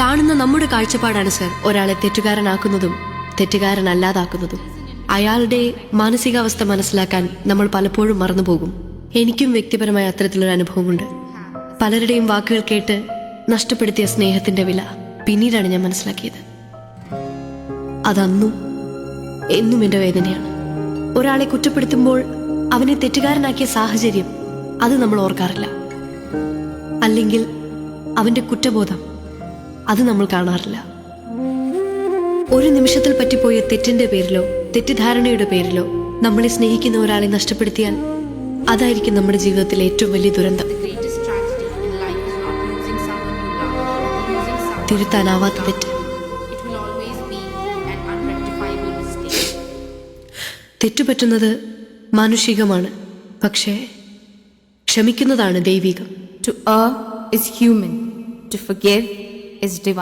കാണുന്ന നമ്മുടെ കാഴ്ചപ്പാടാണ് സർ ഒരാളെ തെറ്റുകാരനാക്കുന്നതും തെറ്റുകാരനല്ലാതാക്കുന്നതും. അയാളുടെ മാനസികാവസ്ഥ മനസ്സിലാക്കാൻ നമ്മൾ പലപ്പോഴും മറന്നുപോകും. എനിക്കും വ്യക്തിപരമായ അത്തരത്തിലൊരു അനുഭവമുണ്ട്. പലരുടെയും വാക്കുകൾ കേട്ട് നഷ്ടപ്പെടുത്തിയ സ്നേഹത്തിന്റെ വില പിന്നീടാണ് ഞാൻ മനസ്സിലാക്കിയത്. അതന്നും എന്നും എന്റെ വേദനയാണ്. ഒരാളെ കുറ്റപ്പെടുത്തുമ്പോൾ അവനെ തെറ്റുകാരനാക്കിയ സാഹചര്യം അത് നമ്മൾ ഓർക്കാറില്ല. അല്ലെങ്കിൽ അവന്റെ കുറ്റബോധം അത് നമ്മൾ കാണാറില്ല. ഒരു നിമിഷത്തിൽ പറ്റിപ്പോയ തെറ്റിന്റെ പേരിലോ തെറ്റിദ്ധാരണയുടെ പേരിലോ നമ്മളെ സ്നേഹിക്കുന്ന ഒരാളെ നഷ്ടപ്പെടുത്തിയാൽ അതായിരിക്കും നമ്മുടെ ജീവിതത്തിലെ ഏറ്റവും വലിയ ദുരന്തം. തിരുത്താനാവാത്ത തെറ്റ്. തെറ്റുപറ്റുന്നത് മാനുഷികമാണ്, പക്ഷേ ക്ഷമിക്കുന്നതാണ് ദൈവികം. To err is human, to forgive is divine.